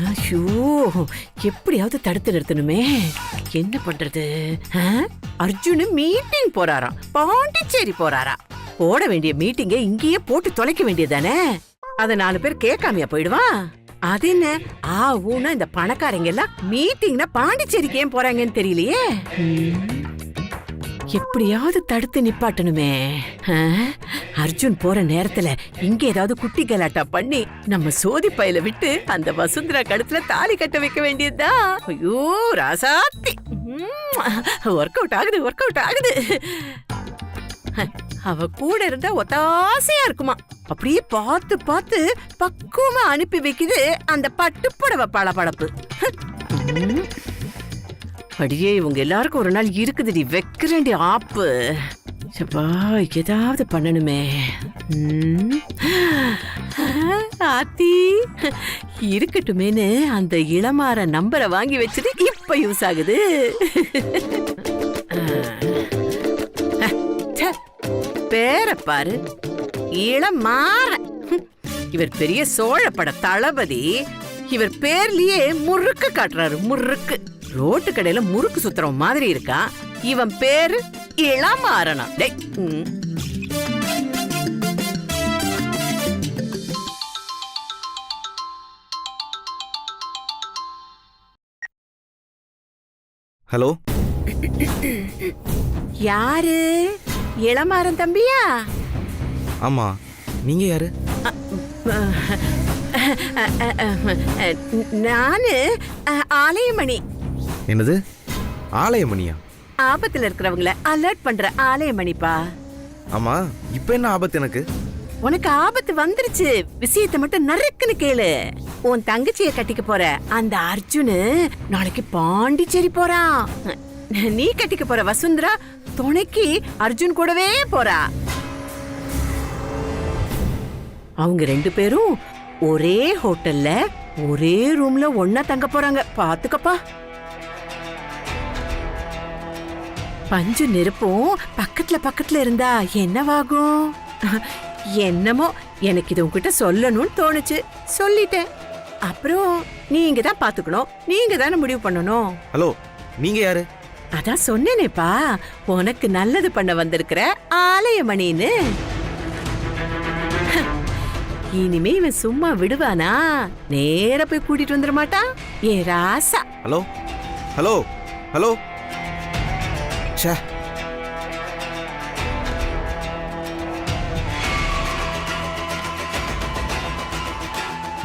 ஐயோ, எப்படியாவது தடுத்து நிறுத்தணுமே. என்ன பண்றது? அர்ஜுன் மீட்டிங் போறாராம், பாண்டிச்சேரி போறாரா. போட வேண்டிய மீட்டிங்க இங்கேயே போட்டு தொலைக்க வேண்டியதானே. அத 4 பேர் கேட்காமையா போயிடுவான். அது என்ன ஊனா இந்த பணக்காரங்க எல்லாம் மீட்டிங்னா பாண்டிச்சேரிக்கு ஏன் போறாங்கன்னு தெரியலையே. எப்படியாவது தடுத்து நிப்பாட்டணுமே. அர்ஜுன் போற நேரத்துல இங்க ஏதாவது குட்டி கலாட்டா பண்ணி நம்ம சோதி பையில விட்டு அந்த வசுந்தரா கழுத்துல தாலி கட்ட வைக்க வேண்டியதா. ஐயோ ராசாத்தி, ஒர்க் அவுட் ஆகுது. அவ கூட இருந்தா ஒத்தாசையா இருக்குமா. அப்படியே பார்த்து பார்த்து பக்குவமா அனுப்பி வைக்குது அந்த பட்டுப்புடவை பளபளப்பு. அடியே, இவங்க எல்லாருக்கும் ஒரு நாள் இருக்குதுடி, வைக்கிறேன்டி ஆப்பு. சப்பா, ஏதாவது பண்ணணுமே. ஆத்தி இருக்கட்டுமேனு அந்த இளமாற நம்பரை வாங்கி வச்சுட்டு இப்ப யூஸ் ஆகுது. பேர பாரு, இளமாற. இவர் பெரிய சோழ பட தளபதி. இவர் பேர்லயே முறுக்கு காட்டுறாரு, முறுக்கு. ரோட்டு கடையில முறுக்கு சுத்துறவன் மாதிரி இருக்கா. இவன் பேரு இளமாறனா. ஹலோ, யாரு? இளமாறன் தம்பியா? ஆமா, நீங்க யாரு? நானு ஆலயமணி. என்னது ஆலயமணியா? ஆபத்துல இருக்கிறவங்கள அலர்ட் பண்ற ஆலயமணிப்பா. ஆமா, இப்ப என்ன ஆபத்து எனக்கு? உனக்கு ஆபத்து வந்துருச்சு. விஷயத்தை மட்டும் நறுக்குன்னு கேளு. உன் தங்கச்சிய கட்டிக்க போற அந்த அர்ஜுனு நாளைக்கு பாண்டிச்சேரி போறான். நீ கட்டிக்க போற வசுந்தரா துணைக்கு அர்ஜுன் கூடவே போறா. அவங்க 2 பேரும் ஒரே ஹோட்டல்ல ஒரே ரூம்ல ஒன்னா தங்க போறாங்க. பாத்துக்கப்பா. பஞ்சு நெருப்பும் பக்கத்துல இருந்தா என்னவாகும்? என்னமோ எனக்கு இது உங்ககிட்ட சொல்லணும்னு தோணுச்சு, சொல்லிட்டேன். அப்புறம் நீங்க தான் பாத்துக்கணும், நீங்க தானே முடிவு பண்ணணும். ஹலோ, நீங்க யாரு? அதான் சொன்னேனேப்பா, உனக்கு நல்லது பண்ண வந்திருக்கிற ஆலயமணின்னு. இனிமே இவன் சும்மா விடுவானா? நேர போய் கூட்டிட்டு வந்துட மாட்டான் ஏ ராசா. Hello hello hello. ச்சே,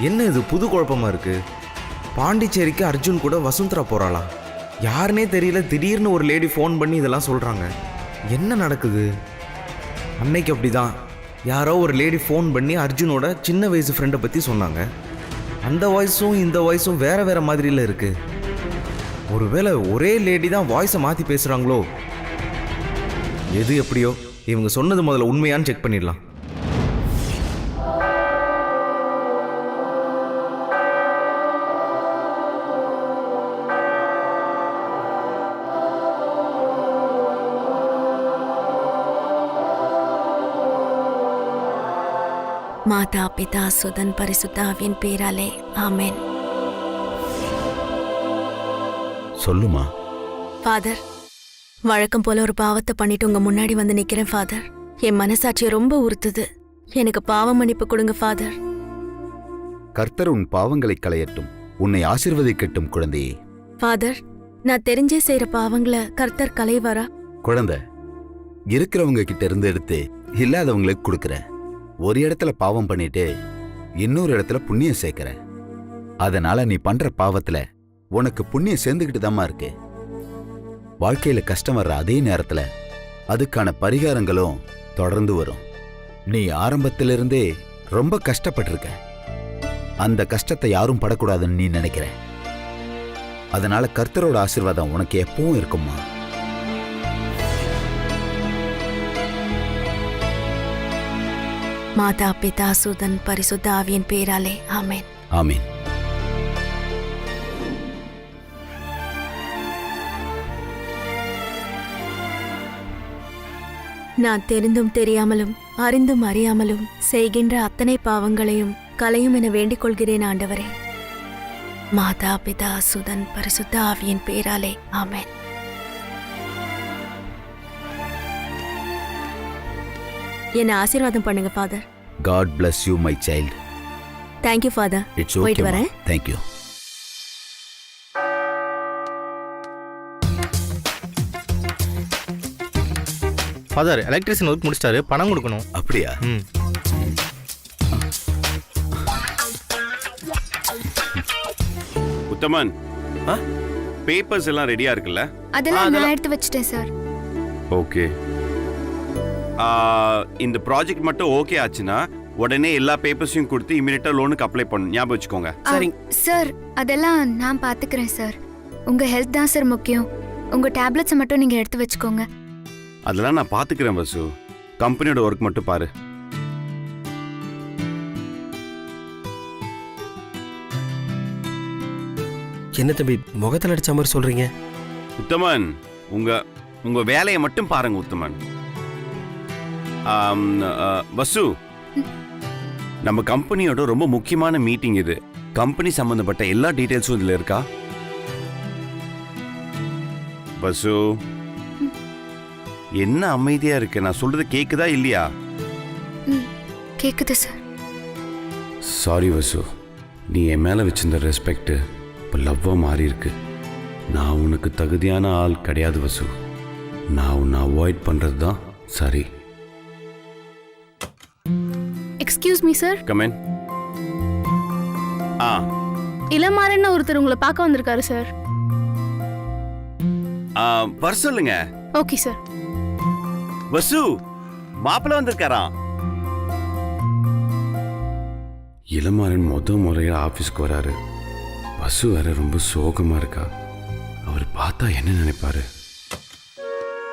என்ன இது புது குழப்பமா இருக்கு? பாண்டிச்சேரிக்கு அர்ஜுன் கூட வசுந்தரா போறாளா? யாருன்னே தெரியல, திடீர்னு ஒரு லேடி ஃபோன் பண்ணி இதெல்லாம் சொல்றாங்க. என்ன நடக்குது? அன்னைக்கு அப்படிதான் யாரோ ஒரு லேடி ஃபோன் பண்ணி அர்ஜுனோட சின்ன வயசு ஃப்ரெண்டை பற்றி சொன்னாங்க. அந்த வாய்ஸும் இந்த வாய்ஸும் வேற வேற மாதிரில இருக்கு. ஒருவேளை ஒரே லேடி தான் வாய்ஸை மாற்றி பேசுகிறாங்களோ? எது எப்படியோ, இவங்க சொன்னது முதல்ல உண்மையான்னு செக் பண்ணிடலாம். மாதா பிதா சுதன் பரிசுத்தாவின் பேராலே ஆமென். சொல்லுமா. ஃபாதர், வழக்கம் போல ஒரு பாவத்தை பண்ணிட்டு உங்க முன்னாடி வந்து நிக்கிறேன் ஃபாதர். என் மனசாட்சியை ரொம்ப உறுத்துது. எனக்கு பாவ மன்னிப்பு கொடுங்க ஃபாதர். கர்த்தர் உன் பாவங்களை களையட்டும், உன்னை ஆசீர்வதிக்கட்டும் குழந்தையே. ஃபாதர், நான் தெரிஞ்சே செய்யற பாவங்களை கர்த்தர் களைவாரா? குழந்தை, இருக்கிறவங்க கிட்ட இருந்து எடுத்து இல்லாதவங்களுக்கு கொடுக்கற. ஒரு இடத்துல பாவம் பண்ணிட்டு இன்னொரு இடத்துல புண்ணியம் சேர்க்கிற. அதனால நீ பண்ற பாவத்துல உனக்கு புண்ணியம் சேர்ந்துகிட்டு தாமா இருக்கு. வாழ்க்கையில கஷ்டம் வர்ற அதே நேரத்துல அதுக்கான பரிகாரங்களும் தொடர்ந்து வரும். நீ ஆரம்பத்திலிருந்தே ரொம்ப கஷ்டப்பட்டிருக்க. அந்த கஷ்டத்தை யாரும் படக்கூடாதுன்னு நீ நினைக்கிற. அதனால கர்த்தரோட ஆசீர்வாதம் உனக்கு எப்பவும் இருக்குமா. மாதா பிதா சுதன் பரிசுத்த ஆவியின் பேராலே ஆமென். ஆமென். நான் தெரிந்தும் தெரியாமலும் அறிந்தும் அறியாமலும் செய்கின்ற அத்தனை பாவங்களையும் கலையும் என வேண்டிக் கொள்கிறேன் ஆண்டவரே. மாதா பிதா சுதன் பரிசுத்த ஆவியின் பேராலே ஆமென். என்ன ஆசீர்வாதம் பண்ணுங்க father. God bless you, my child. Thank you father. It's okay. போயிட்டு வரேன். Thank you. Father electrician work முடிச்சிட்டாரு, பணம் கொடுக்கணும். அப்படியா? ம். உத்தமன், பேப்பர்ஸ் எல்லாம் ரெடியா இருக்குல்ல? அதெல்லாம் நான் எடுத்து வச்சிட்டேன் சார். ஓகே. இந்த ப்ராஜெக்ட் மட்டும் ஓகே ஆச்சுன்னா உடனே எல்லா பேப்பர்ஸையும் கொடுத்து இமிடியேட்டா லோனுக்கு அப்ளை பண்ணணும். ஞாபகம் வச்சுக்கோங்க. சார் அதெல்லாம் நான் பாத்துக்கிறேன் சார். உங்க ஹெல்த் தான் சார் முக்கியம். உங்க டேப்லெட்ஸ் மட்டும் நீங்க எடுத்து வச்சுக்கோங்க. அதெல்லாம் நான் பாத்துக்கிறேன் வசு. கம்பெனியோட ஒர்க் மட்டும் பாரு. என்ன தம்பி முகத்தில் அடிச்ச மாதிரி சொல்றீங்க? உத்தமன், உங்க வேலையை மட்டும் பாருங்க உத்தமன். வசு, நம்ம கம்பெனியோட ரொம்ப முக்கியமான மீட்டிங் இது. கம்பெனி சம்பந்தப்பட்ட எல்லா டீடைல்ஸும் இதுல இருக்கா? வசு, என்ன அமைதியா இருக்கு? நான் சொல்றது கேக்குதா இல்லையா? கேக்குது சார். சாரி வசு, நீ என் மேல வச்சிருந்த ரெஸ்பெக்ட் இப்போ லவ்வா மாறி இருக்கு. நான் உனக்கு தகுதியான ஆள் கிடையாது வசு. நான் உன்னை அவாய்ட் பண்றது தான் சரி. Excuse me sir. Come in. Ilamaran ஒருத்தர் உங்களை பார்க்க வந்திருக்காரு சார். வர சொல்லுங்க. Okay sir. வசு, மாப்பிள்ள வந்திருக்காராம். இளமாறன் முறையா ஆபீஸ்க்கு வராரு. வசு வேற ரொம்ப சோகமா இருக்கா. அவர் பார்த்தா என்ன நினைப்பாரு?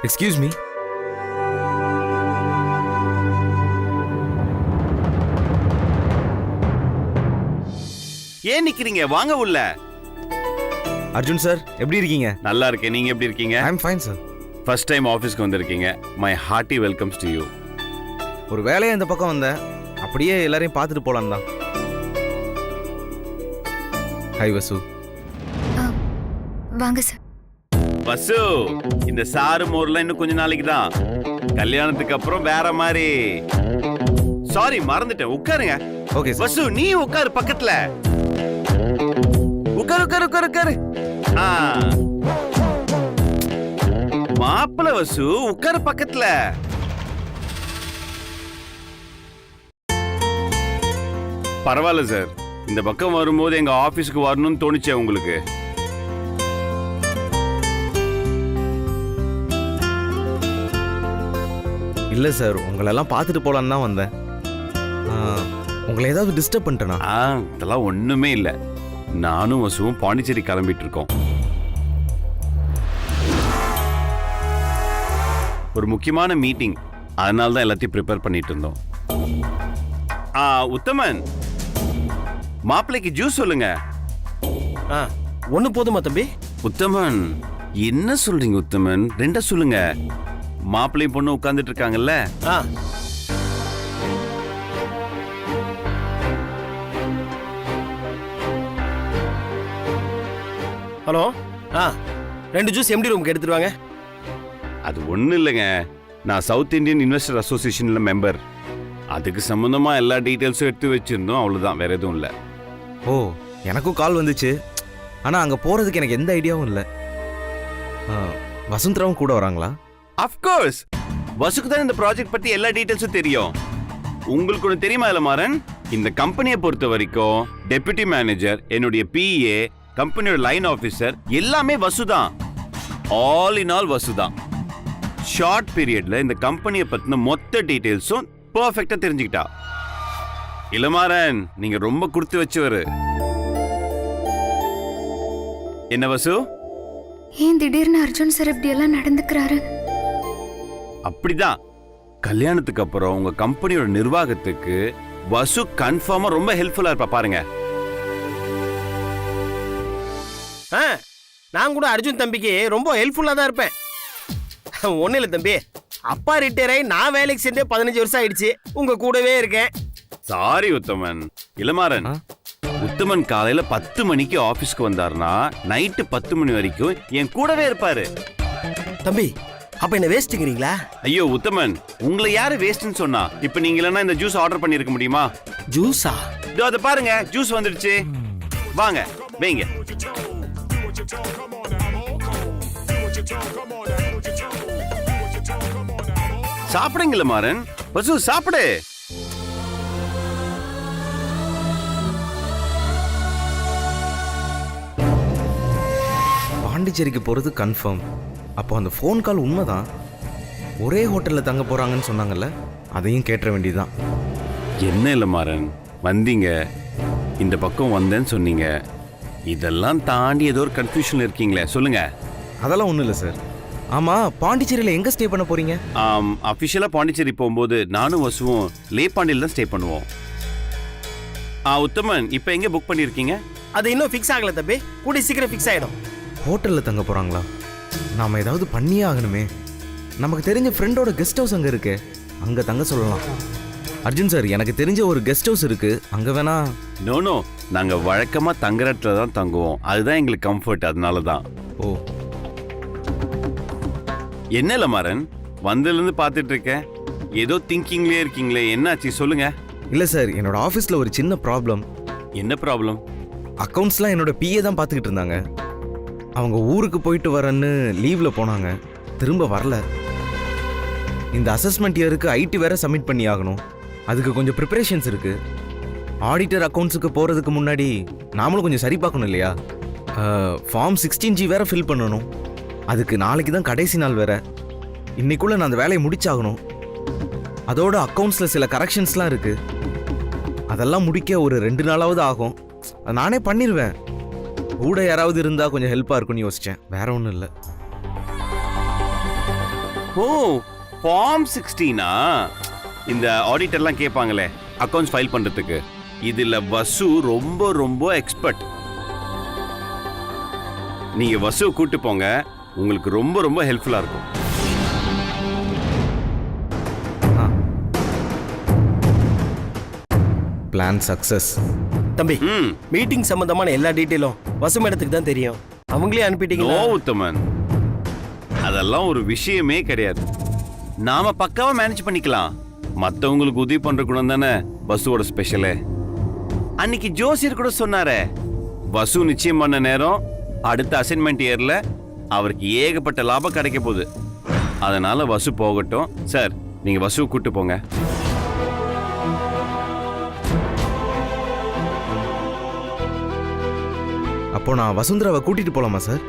Excuse me. ஏன் நிக்கிறீங்க? வாங்க உள்ள. அர்ஜுன் சார், எப்படி இருக்கீங்க? நல்லா இருக்கேன். நீங்க எப்படி இருக்கீங்க? I am fine sir. First time ஆஃபீஸ்க்கு வந்திருக்கீங்க. My hearty welcomes to you. ஒரு வேலையை இந்த பக்கம் வந்தேன், அப்படியே எல்லாரையும் பார்த்துட்டு போலாம் தான். ஹாய் வசு. வாங்க சார். வசு, இந்த சாரு மோர்லாம் இன்னும் கொஞ்ச நாளைக்கு தான். கல்யாணத்துக்கு அப்புறம் வேற மாதிரி. சாரி, மறந்துட்டேன். உட்காருங்க. Okay sir. வசு, நீ உட்காரு பக்கத்துல. உட்காரு உட்காரு உட்காரு உட்காரு. மாப்பிள்ள வசு, உட்காரு பக்கத்துல. பரவாயில்ல சார், இந்த பக்கம் வரும்போது எங்க ஆபீஸ்க்கு வரணும்னு தோணுச்சே உங்களுக்கு? இல்லை சார், உங்களெல்லாம் பார்த்துட்டு போலான்னு தான் வந்தேன். உங்களை ஏதாவது டிஸ்டர்ப் பண்ணிட்டேனா? இதெல்லாம் ஒண்ணுமே இல்லை. நானும் வசுவும் பாண்டிச்சேரி கிளம்பிட்டு இருக்கோம். ஒரு முக்கியமான மீட்டிங், அதனால தான் எல்லாத்தையும் ப்ரிப்பேர் பண்ணிட்டு இருந்தோம். உத்தமன், மாப்பிள்ளைக்கு ஜூஸ் சொல்லுங்க. ஒண்ணு போதுமா தம்பி? உத்தமன், என்ன சொல்றீங்க உத்தமன்? ரெண்டா சொல்லுங்க. மாப்பிள்ளையும் பொண்ணு உட்கார்ந்துட்டு இருக்காங்கல்ல. ஹலோ. ரெண்டு ஜூஸ் எம்டி ரூமுக்கு எடுத்துட்டு வாங்க. அது ஒண்ணு இல்லைங்க, நான் சவுத் இந்தியன் இன்வெஸ்டர் அசோசியேஷன்ல மெம்பர். அதுக்கு சம்பந்தமா எல்லா டீட்டெயில்ஸும் எடுத்து வச்சிருந்தோம், அவ்வளவுதான், வேற எதுவும் இல்லை. ஓ, எனக்கும் கால் வந்துச்சு. ஆனால் அங்கே போகிறதுக்கு எனக்கு எந்த ஐடியாவும் இல்லை. வசுந்தராவும் கூட வராங்களா? அஃப்கோர்ஸ், வசுக்கு தான் இந்த ப்ராஜெக்ட் பத்தி எல்லா டீட்டெயில்ஸும் தெரியும். உங்களுக்கு ஒன்று தெரியுமா இளமாறன்? இந்த கம்பெனியை பொறுத்த வரைக்கும் டெபுட்டி மேனேஜர், என்னுடைய பிஏ, கம்பெனியோட லைன் ஆஃபீஸர் எல்லாமே வசுதான். ஆல் இன் ஆல் வசுதான். ஷார்ட் பீரியட்ல இந்த கம்பெனியை பத்தின மொத்த டீட்டெயில்ஸும் பெர்ஃபெக்ட்டா தெரிஞ்சுக்கிட்டா. இளமாறன், நீங்க ரொம்ப கொடுத்து வச்சவரு. என்ன வசு? ஏன் திடீர்னு அர்ஜுன் சார் இப்படி எல்லாம் நடந்துக்கிறாரு? அப்படிதான். கல்யாணத்துக்கு அப்புறம் உங்க கம்பெனியோட நிர்வாகத்துக்கு வசு கன்ஃபார்மா ரொம்ப ஹெல்ப்ஃபுல்லா இருப்பா பாருங்க. நான் கூட அர்ஜுன் தம்பிக்கு ரொம்ப ஹெல்ப்ஃபுல்லா தான் இருப்பேன். ஒன்னும் இல்லை தம்பி, அப்பா ரிட்டையர் ஆகி நான் வேலைக்கு சேர்ந்தே 15 வருஷம் ஆயிடுச்சு. உங்க கூடவே இருக்கேன். சாரி உத்தமன். இளமாறன், உத்தமன் காலையில 10 மணிக்கு ஆபீஸ்க்கு வந்தாருன்னா நைட்டு 10 மணி வரைக்கும் என் கூடவே இருப்பாரு. தம்பி அப்ப என்ன வேஸ்ட்டுங்கிறீங்களா? ஐயோ உத்தமன், உங்களை யாரு வேஸ்ட்னு சொன்னா? இப்ப நீங்க இல்லைன்னா இந்த ஜூஸ் ஆர்டர் பண்ணிருக்க முடியுமா? ஜூஸா? இதோ அதை பாருங்க, ஜூஸ் வந்துடுச்சு. வாங்க வைங்க. சாப்பிடுங்கள மாறன். வசு சாப்பிடு. பாண்டிச்சேரிக்கு போகிறது கன்ஃபார்ம். அப்போ அந்த ஃபோன் கால் உண்மைதான். ஒரே ஹோட்டலில் தங்க போகிறாங்கன்னு சொன்னாங்கல்ல, அதையும் கேட்ட வேண்டியதுதான். என்ன இல்லை மாறன், வந்தீங்க, இந்த பக்கம் வந்தேன்னு சொன்னீங்க. இதெல்லாம் தாண்டி ஏதோ ஒரு கன்ஃபியூஷன் இருக்கீங்களே, சொல்லுங்க. அதெல்லாம் ஒன்றும் இல்லை சார். ஆமாம், பாண்டிச்சேரியில் எங்கே ஸ்டே பண்ண போகிறீங்க? அஃபிஷியலாக பாண்டிச்சேரி போகும்போது நானும் வசுவும் லேப்பாண்டியில் தான் ஸ்டே பண்ணுவோம். உத்தமன், இப்போ எங்கே புக் பண்ணியிருக்கீங்க? அது இன்னும் ஃபிக்ஸ் ஆகல தம்பி, கூடி சீக்கிரம் ஃபிக்ஸ் ஆயிடும். ஹோட்டலில் தங்க போகிறாங்களா? நாம் ஏதாவது பண்ணியே ஆகணுமே. நமக்கு தெரிஞ்ச ஃப்ரெண்டோட கெஸ்ட் ஹவுஸ் அங்கே இருக்கு, அங்கே தங்க சொல்லலாம். அர்ஜுன் சார், எனக்கு தெரிஞ்ச ஒரு கெஸ்ட் ஹவுஸ் இருக்கு, அங்கே வேணா. நோ, நாங்கள் வழக்கமாக தங்குற இடத்துல தான் தங்குவோம். அதுதான் எங்களுக்கு கம்ஃபர்ட், அதனால தான். ஓ, என்ன இல்லை மாறன், வந்ததுலேருந்து பார்த்துட்டு இருக்கேன், ஏதோ திங்கிங்லேயே இருக்கீங்களே, என்னாச்சு சொல்லுங்க. இல்லை சார், என்னோட ஆஃபீஸில் ஒரு சின்ன ப்ராப்ளம். என்ன ப்ராப்ளம்? அக்கௌண்ட்ஸ்லாம் என்னோட பிஏ தான் பார்த்துக்கிட்டு இருந்தாங்க. அவங்க ஊருக்கு போயிட்டு வரேன்னு லீவில் போனாங்க, திரும்ப வரல. இந்த அசஸ்மெண்ட் இயருக்கு ஐடி வேற சப்மிட் பண்ணி ஆகணும். அதுக்கு கொஞ்சம் ப்ரிப்பரேஷன்ஸ் இருக்கு. ஆடிட்டர் அக்கௌண்ட்ஸுக்கு போகிறதுக்கு முன்னாடி நாமளும் கொஞ்சம் சரி பார்க்கணும் இல்லையா? ஃபார்ம் 16G வேற ஃபில் பண்ணணும். அதுக்கு நாளைக்கு தான் கடைசி நாள் வேற. இன்னைக்குள்ள நான் அந்த வேலையை முடிச்சாகணும். அதோட அக்கௌண்ட்ஸில் சில கரெக்ஷன்ஸ்லாம் இருக்கு, அதெல்லாம் முடிக்க ஒரு 2 நாளாவது ஆகும். நானே பண்ணிடுவேன், கூட யாராவது இருந்தா கொஞ்சம் ஹெல்ப்பா இருக்கும்னு யோசிச்சேன், வேற ஒன்றும் இல்லை. ஓ, ஃபார்ம் 16ஆ? இந்த ஆடிட்டர்லாம் கேட்பாங்களே அக்கௌண்ட்ஸ் ஃபைல் பண்றதுக்கு, இதுல வசு ரொம்ப ரொம்ப எக்ஸ்பர்ட். நீங்க வசுவை கூட்டு போங்க, உங்களுக்கு ரொம்ப ரொம்ப ஹெல்ப்ஃபுல்லா இருக்கும். Plan success. தம்பி, மீட்டிங் சம்பந்தமான எல்லா டீட்டெயிலும் வசு மேடத்துக்கு தான் தெரியும். அவங்களே அனுப்பிட்டீங்களா? நோ உத்தமன், அதெல்லாம் ஒரு விஷயமே கிடையாது. நாம பக்காவா மேனேஜ் பண்ணிக்கலாம். மத்தவங்களுக்கு உதவி பண்ற குணம் தானே வசுவோட ஸ்பெஷலே. அன்னைக்கு ஜோசியர் கூட சொன்னாரே, வசு நிச்சயம் பண்ண நேரம் அடுத்த அசைன்மெண்ட் இயர்ல அவருக்கு ஏகப்பட்ட லாபம் கிடைக்க போகுது. அதனால வசு போகட்டும். சார், நீங்க வசுவை கூட்டு போங்க. அப்போ நான் வசுந்தராவை கூட்டிட்டு போலாமா சார்?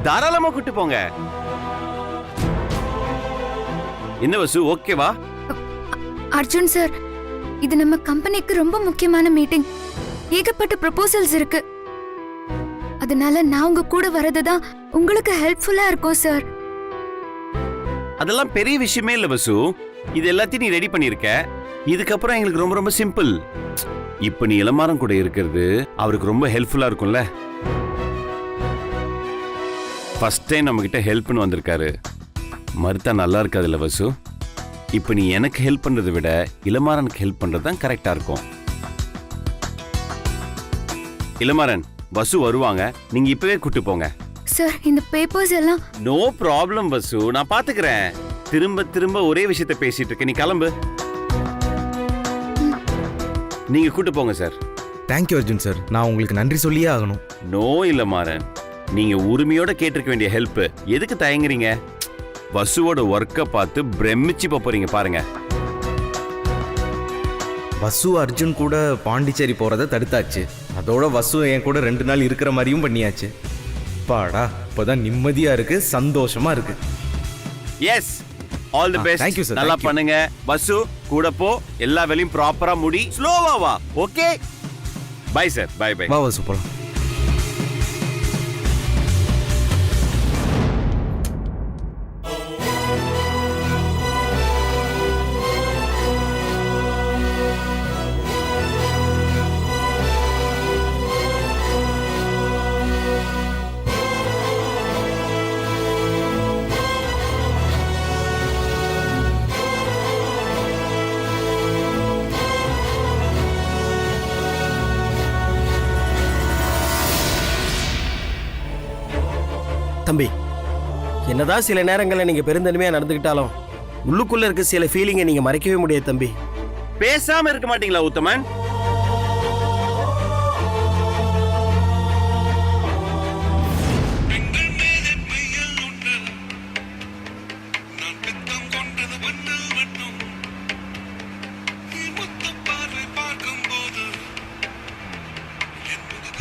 தாராளமா கூட்டு போங்க. என்ன வசு, ஓகேவா? அர்ஜுன் சார், இது நம்ம கம்பெனிக்கு ரொம்ப முக்கியமான மீட்டிங். ஏகப்பட்ட ப்ரொபோசல்ஸ் இருக்கு. அதனால நான் உங்க கூட வரதுதான் உங்களுக்கு ஹெல்ப்ஃபுல்லா இருக்கும் சார். அதெல்லாம் பெரிய விஷயமே இல்ல வசு. இது எல்லாத்தையும் நீ ரெடி பண்ணிருக்க. இதுக்கப்புறம் எங்களுக்கு ரொம்ப ரொம்ப சிம்பிள். இப்ப நீ இளமாறம் கூட இருக்கிறது அவருக்கு ரொம்ப ஹெல்ப்ஃபுல்லா இருக்கும்ல. ஃபர்ஸ்ட் டைம் நம்ம கிட்ட ஹெல்ப்னு வந்திருக்காரு, மறுத்தா நல்லா இருக்காதுல்ல வசு. இப்ப நீ எனக்கு ஹெல்ப் பண்றதை விட இளமாறனுக்கு ஹெல்ப் பண்றது தான் கரெக்டா இருக்கும். இளமாறன், வசு வருவாங்க, நீங்க இப்பவே கூட்டு போங்க. சார், இந்த பேப்பர்ஸ் எல்லாம். நோ ப்ராப்ளம் வசு, நான் பாத்துக்கிறேன். திரும்ப திரும்ப ஒரே விஷயத்தை பேசிட்டு இருக்க, நீ கிளம்பு. நீங்க கூட்டு போங்க சார். தேங்க்யூ அர்ஜுன் சார், நான் உங்களுக்கு நன்றி சொல்லியே ஆகணும். நோ இல்ல மாறன், நீங்க உரிமையோட கேட்டிருக்க வேண்டிய ஹெல்ப். எதுக்கு தயங்குறீங்க? வசுவோட ஒர்க்கை பார்த்து பிரமிச்சு போறீங்க பாருங்க. வசு அர்ஜுன் கூட பாண்டிச்சேரி போறதை தடுத்தாச்சு. அதோட வசு என் கூட 2 நாள் இருக்கிற மாதிரியும் பண்ணியாச்சு. பாடா, இப்போதான் நிம்மதியா இருக்கு, சந்தோஷமா இருக்கு. Yes, all the best. thank you sir, நல்லா thank you. பண்ணுங்க. வசு கூட போ, எல்லா வேலையும் ப்ராப்பரா முடி, ஸ்லோவா வா. Okay, bye sir. Bye bye. வா வசு, போலாம். தம்பி, என்னதான் சில நேரங்களில் நீங்க பெருந்தன்மையா நடந்துக்கிட்டாலும் உள்ளுக்குள்ள இருக்க சில ஃபீலிங்கை நீங்க மறைக்கவே முடியாது தம்பி. பேசாம இருக்க மாட்டீங்களா உத்தமன்?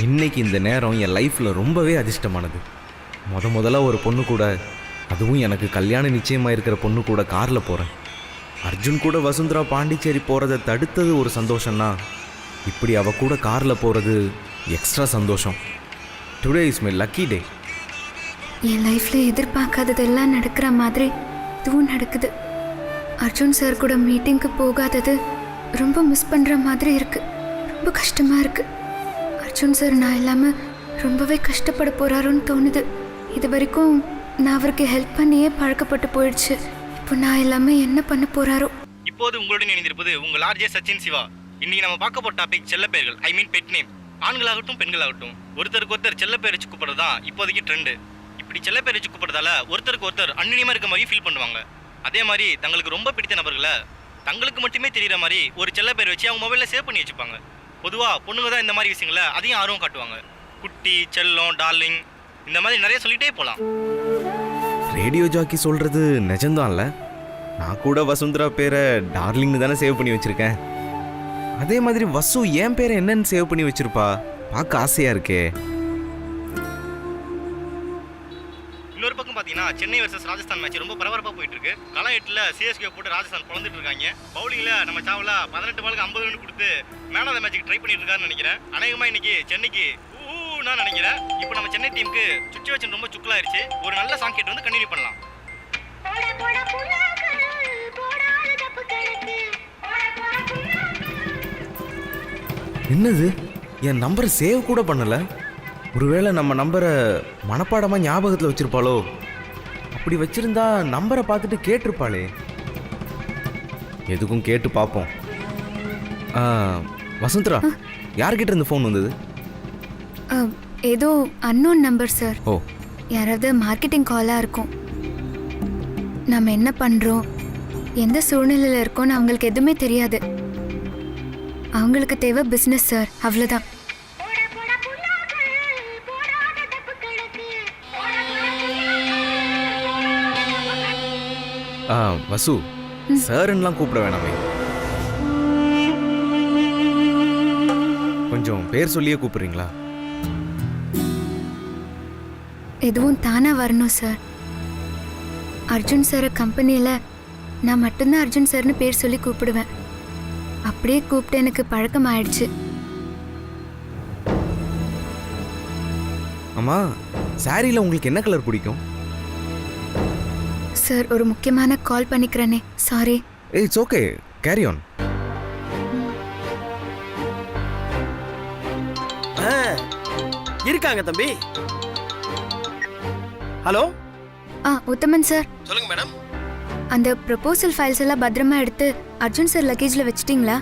இன்னைக்கு இந்த நேரம் என் லைஃப்பில் ரொம்பவே அதிர்ஷ்டமானது. முதல்ல ஒரு பொண்ணு கூட, அதுவும் எனக்கு கல்யாணம் நிச்சயமாக இருக்கிற பொண்ணு கூட காரில் போகிறேன். அர்ஜுன் கூட வசுந்தரா பாண்டிச்சேரி போகிறத தடுத்தது ஒரு சந்தோஷம்னா, இப்படி அவ கூட காரில் போகிறது எக்ஸ்ட்ரா சந்தோஷம். Today is my lucky day. என் லைஃப்ல எதிர்பார்க்காததெல்லாம் நடக்கிற மாதிரி இதுவும் நடக்குது. அர்ஜுன் சார் கூட மீட்டிங்க்கு போகாதது ரொம்ப மிஸ் பண்ற மாதிரி இருக்கு. ரொம்ப கஷ்டமா இருக்கு. அர்ஜுன் சார் நான் இல்லாம ரொம்பவே கஷ்டப்பட போறாருன்னு தோணுது. இது வரைக்கும் நான் அவருக்கு ஹெல்ப் பண்ணியே பழக்கப்பட்டு போயிடுச்சு. இப்போ நான் இல்லாம என்ன பண்ண போறாரோ. இப்போது உங்களுடன் இணைந்திருப்பது உங்கள் ஆர்ஜே சச்சின் சிவா. இன்னைக்கு நம்ம பார்க்க போற டாபிக் செல்ல பெயர்கள், ஐ மீன் பெட் நேம். ஆண்களாகட்டும் பெண்களாகட்டும் ஒருத்தருக்கு ஒருத்தர் செல்ல பெயர் வச்சு கூப்பிடுறது தான் இப்போதைக்கு ட்ரெண்டு. இப்படி செல்ல பெயர் வச்சு கூப்பிடுறதால ஒருத்தருக்கு ஒருத்தர் அந்நியமா இருக்க மாதிரி ஃபீல் பண்ணுவாங்க. அதே மாதிரி தங்களுக்கு ரொம்ப பிடித்த நபர்களை தங்களுக்கு மட்டுமே தெரியுற மாதிரி ஒரு செல்ல பெயர் வச்சு அவங்க மொபைலில் சேவ் பண்ணி வச்சுப்பாங்க. பொதுவாக பொண்ணுங்க தான் இந்த மாதிரி விஷயங்களை அதையும் ஆர்வம் காட்டுவாங்க. குட்டி, செல்லம், டார்லிங், இந்த மாதிரி நிறைய சொல்லிட்டே போகலாம். ரேடியோ ஜாக்கி சொல்கிறது நிஜம்தான்ல. நான் கூட வசுந்தரா பேரை டார்லிங்னு தானே சேவ் பண்ணி வச்சுருக்கேன். அதே மாதிரி வசு என் பேரை என்னன்னு சேவ் பண்ணி வச்சிருப்பா? பார்க்க ஆசையாக இருக்கே. இன்னொரு பக்கம் பார்த்தீங்கன்னா சென்னை வர்சஸ் ராஜஸ்தான் மேட்ச் ரொம்ப பரபரப்பாக போயிட்டு இருக்கு. கள 8ல் சிஎஸ்கே போட்டு ராஜஸ்தான் குழந்துட்டு இருக்காங்க. பவுலிங்கில் நம்ம சாவலா 18 பாலுக்கு 50 ரன் கொடுத்து மேன் ஆஃப் த மேட்சுக்கு ட்ரை பண்ணிட்டு இருக்காருன்னு நினைக்கிறேன். அநேகமாக இன்னைக்கு சென்னைக்கு நான் நினைக்கிறேன். இப்போ நம்ம சென்னை டீமுக்கு சுச்சுவேஷன் ரொம்ப சுக்கலாயிருச்சு. ஒரு நல்ல சாங் கேட்டு வந்து கண்டினியூ பண்ணலாம். என்னது, என் நம்பரை சேவ் கூட பண்ணலை. ஒருவேளை நம்ம நம்பரை மனப்பாடமாக ஞாபகத்தில் வச்சுருப்பாளோ? அப்படி வச்சுருந்தா நம்பரை பார்த்துட்டு கேட்டிருப்பாளே. எதுக்கும் கேட்டு பார்ப்போம். வசுந்தரா, யார்கிட்ட இருந்து ஃபோன் வந்தது? ஏதோ அன்னோன் நம்பர் சார். ஓ, யாராவது மார்க்கெட்டிங் காலாக இருக்கும். நம்ம என்ன பண்ணுறோம், எந்த சூழ்நிலையில் இருக்கோன்னு அவங்களுக்கு எதுவுமே தெரியாது. அவங்களுக்கு தேவை பிஸ்னஸ் சார், அவ்வளோதான். வசு, சார்லாம் கூப்பிட வேணாமே. கொஞ்சம் பேர் சொல்லியே கூப்பிடுறீங்களா? எதுவும் தானா வரணும் சார். அர்ஜுன் சார் கம்பெனியில் நான் மட்டும்தான் அர்ஜுன் சார்னு பேர் சொல்லி கூப்பிடுவேன். அப்படியே கூப்பிட்டு எனக்கு பழக்கம் ஆயிடுச்சு. அம்மா, சாரியில் உங்களுக்கு என்ன கலர் பிடிக்கும்? சார், ஒரு முக்கியமான கால் பண்ணிக்கிறேனே, sorry. It's okay, carry on. இருக்காங்க தம்பி. ஹலோ. உத்தமன் சார். சொல்லுங்க மேடம். அந்த ப்ரொபோசல் ஃபைல்ஸ் எல்லாம் பத்திரமா எடுத்து அர்ஜுன் சார் லக்கேஜில் வச்சிட்டிங்களா?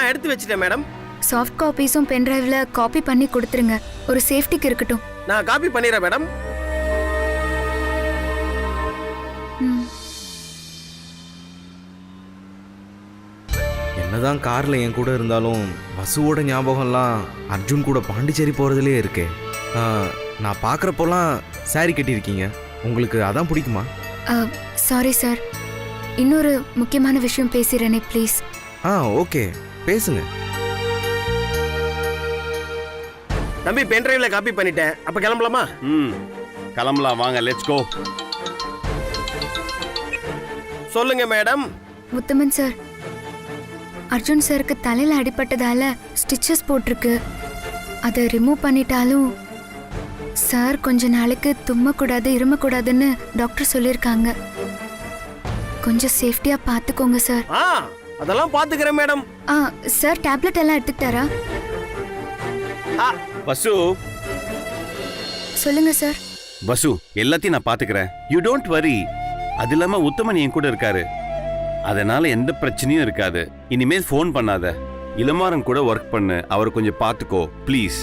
எடுத்து வச்சிட்டேன் மேடம். சாஃப்ட் காப்பீஸும் பென்ட்ரைவில் காப்பி பண்ணி கொடுத்துருங்க. ஒரு சேஃப்டிக்கு இருக்கட்டும். நான் காப்பி பண்ணிடுறேன் மேடம். என்னதான் காரில் என் கூட இருந்தாலும் வசுவோட ஞாபகம்லாம் அர்ஜுன் கூட பாண்டிச்சேரி போகிறதுலே இருக்கே. நான் பார்க்குறப்போலாம் சாரி கட்டியிருக்கீங்க. உங்களுக்கு அதான் பிடிக்குமா? சாரி சார், இன்னொரு முக்கியமான விஷயம் பேசுகிறேனே, ப்ளீஸ். ஓகே, பேசுங்க. தம்பி, பென்ட்ரைவ்ல காப்பி பண்ணிட்டேன். அப்ப கிளம்பலாமா? கிளம்பலாம், வாங்க, லெட்ஸ் கோ. சொல்லுங்க மேடம். உத்தமன் சார், அர்ஜுன் சாருக்கு தலையில அடிபட்டதால ஸ்டிச்சஸ் போட்டிருக்கு. அதை ரிமூவ் பண்ணிட்டாலும் சார் கொஞ்ச நாளைக்கு தும்மக்கூடாது, இருமக்கூடாதுன்னு டாக்டர் சொல்லியிருக்காங்க. கொஞ்சம் சேஃப்டியா பார்த்துக்கோங்க சார். அதெல்லாம் பார்த்துக்கிறேன் மேடம். சார், டேப்லெட் எல்லாம் எடுத்துக்கிட்டாரா? வசு. சொல்லுங்க சார். வசு, எல்லாத்தையும் நான் பாத்துக்கிறேன். You don't worry. அது இல்லாம உத்தமன் என் கூட இருக்காரு, அதனால எந்த பிரச்சனையும் இருக்காது. இனிமேல் ஃபோன் பண்ணாத. இளமாறன் கூட ஒர்க் பண்ணு, அவரை கொஞ்சம் பாத்துக்கோ ப்ளீஸ்.